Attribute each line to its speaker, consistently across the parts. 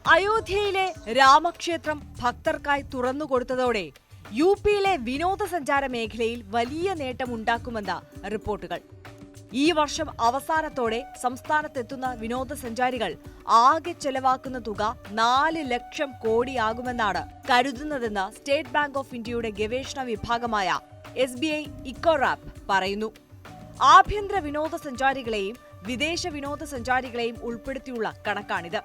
Speaker 1: അയോധ്യയിലെ രാമക്ഷേത്രം ഭക്തർക്കായി തുറന്നുകൊടുത്തതോടെ യു.പിയിലെ വിനോദസഞ്ചാര മേഖലയിൽ വലിയ നേട്ടമുണ്ടാക്കുമെന്ന റിപ്പോർട്ടുകൾ. ഈ വർഷം അവസാനത്തോടെ സംസ്ഥാനത്തെത്തുന്ന വിനോദസഞ്ചാരികൾ ആകെ ചെലവാക്കുന്ന തുക 4 ലക്ഷം കോടിയാകുമെന്നാണ് കരുതുന്നതെന്ന് സ്റ്റേറ്റ് ബാങ്ക് ഓഫ് ഇന്ത്യയുടെ ഗവേഷണ വിഭാഗമായ SBI ഇക്കോറാപ്പ് പറയുന്നു. ആഭ്യന്തര വിനോദസഞ്ചാരികളെയും വിദേശ വിനോദസഞ്ചാരികളെയും ഉൾപ്പെടുത്തിയുള്ള കണക്കാണിത്.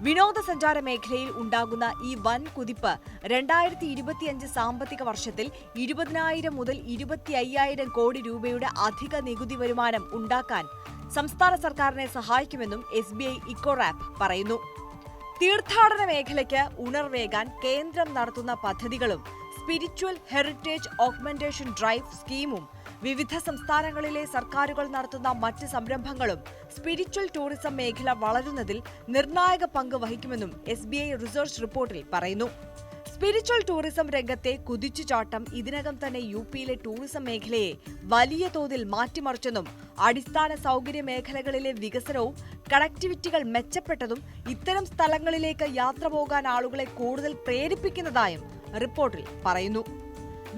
Speaker 1: വിനോദസഞ്ചാര മേഖലയിൽ ഉണ്ടാകുന്ന ഈ വൻ കുതിപ്പ് 2025 സാമ്പത്തിക വർഷത്തിൽ 20,000 മുതൽ 25,000 കോടി രൂപയുടെ അധിക നികുതി വരുമാനം ഉണ്ടാക്കാൻ സംസ്ഥാന സർക്കാരിനെ സഹായിക്കുമെന്നും SBI ഇക്കോറാപ്പ് പറയുന്നു. തീർത്ഥാടന മേഖലയ്ക്ക് ഉണർവേകാൻ കേന്ദ്രം നടത്തുന്ന പദ്ധതികളും സ്പിരിച്വൽ ഹെറിറ്റേജ് ഓഗ്മെന്റേഷൻ ഡ്രൈവ് സ്കീമും വിവിധ സംസ്ഥാനങ്ങളിലെ സർക്കാരുകൾ നടത്തുന്ന മറ്റ് സംരംഭങ്ങളും സ്പിരിച്വൽ ടൂറിസം മേഖല വളരുന്നതിൽ നിർണായക പങ്ക് വഹിക്കുമെന്നും SBI റിസർച്ച് റിപ്പോർട്ടിൽ പറയുന്നു. സ്പിരിച്വൽ ടൂറിസം രംഗത്തെ കുതിച്ചുചാട്ടം ഇതിനകം തന്നെ യു.പിയിലെ ടൂറിസം മേഖലയെ വലിയ തോതിൽ മാറ്റിമറിച്ചെന്നും അടിസ്ഥാന സൗകര്യ മേഖലകളിലെ വികസനവും കണക്ടിവിറ്റികൾ മെച്ചപ്പെട്ടതും ഇത്തരം സ്ഥലങ്ങളിലേക്ക് യാത്ര പോകാൻ ആളുകളെ കൂടുതൽ പ്രേരിപ്പിക്കുന്നതായും റിപ്പോർട്ടിൽ പറയുന്നു.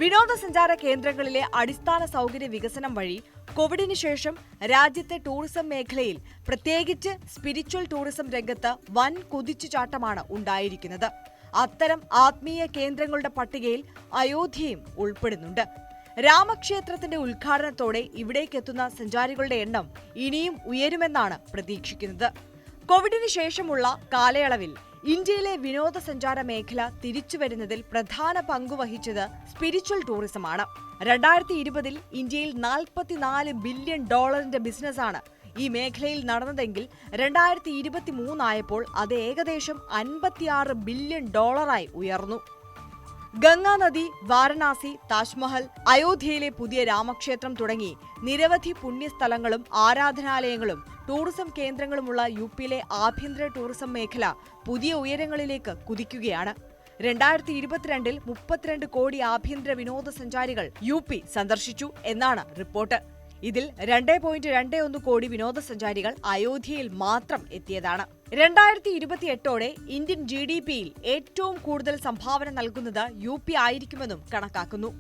Speaker 1: വിനോദസഞ്ചാര കേന്ദ്രങ്ങളിലെ അടിസ്ഥാന സൗകര്യ വികസനം വഴി കോവിഡിന് ശേഷം രാജ്യത്തെ ടൂറിസം മേഖലയിൽ പ്രത്യേകിച്ച് സ്പിരിച്വൽ ടൂറിസം രംഗത്ത് വൻ കുതിച്ചുചാട്ടമാണ് ഉണ്ടായിരിക്കുന്നത്. അത്തരം ആത്മീയ കേന്ദ്രങ്ങളുടെ പട്ടികയിൽ അയോധ്യയും ഉൾപ്പെടുന്നുണ്ട്. രാമക്ഷേത്രത്തിന്റെ ഉദ്ഘാടനത്തോടെ ഇവിടേക്കെത്തുന്ന സഞ്ചാരികളുടെ എണ്ണം ഇനിയും ഉയരുമെന്നാണ് പ്രതീക്ഷിക്കുന്നത്. കോവിഡിന് ശേഷമുള്ള കാലയളവിൽ ഇന്ത്യയിലെ വിനോദസഞ്ചാര മേഖല തിരിച്ചുവരുന്നതിൽ പ്രധാന പങ്കുവഹിച്ചത് സ്പിരിച്വൽ ടൂറിസമാണ്. 2020 ഇന്ത്യയിൽ $44 ബില്യൺ ബിസിനസ്സാണ് ഈ മേഖലയിൽ നടന്നതെങ്കിൽ 2023 ആയപ്പോൾ അത് ഏകദേശം $56 ബില്യൺ ഉയർന്നു. ഗംഗാനദി, വാരണാസി, താജ്മഹൽ, അയോധ്യയിലെ പുതിയ രാമക്ഷേത്രം തുടങ്ങി നിരവധി പുണ്യസ്ഥലങ്ങളും ആരാധനാലയങ്ങളും ടൂറിസം കേന്ദ്രങ്ങളുമുള്ള യു.പിയിലെ ആഭ്യന്തര ടൂറിസം മേഖല പുതിയ ഉയരങ്ങളിലേക്ക് കുതിക്കുകയാണ്. 2022 32 കോടി ആഭ്യന്തര വിനോദസഞ്ചാരികൾ യു.പി സന്ദർശിച്ചു എന്നാണ് റിപ്പോർട്ട്. ഇതിൽ 2.21 കോടി വിനോദസഞ്ചാരികൾ അയോധ്യയിൽ മാത്രം എത്തിയതാണ്. 2028ഓടെ ഇന്ത്യൻ GDPയിൽ ഏറ്റവും കൂടുതൽ സംഭാവന നൽകുന്നത് യു.പി ആയിരിക്കുമെന്നും കണക്കാക്കുന്നു.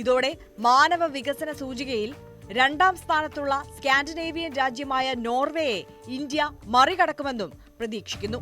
Speaker 1: ഇതോടെ മാനവ വികസന സൂചികയിൽ 2ാം സ്ഥാനത്തുള്ള സ്കാൻഡിനേവിയൻ രാജ്യമായ നോർവേയെ ഇന്ത്യ മറികടക്കുമെന്നും പ്രതീക്ഷിക്കുന്നു.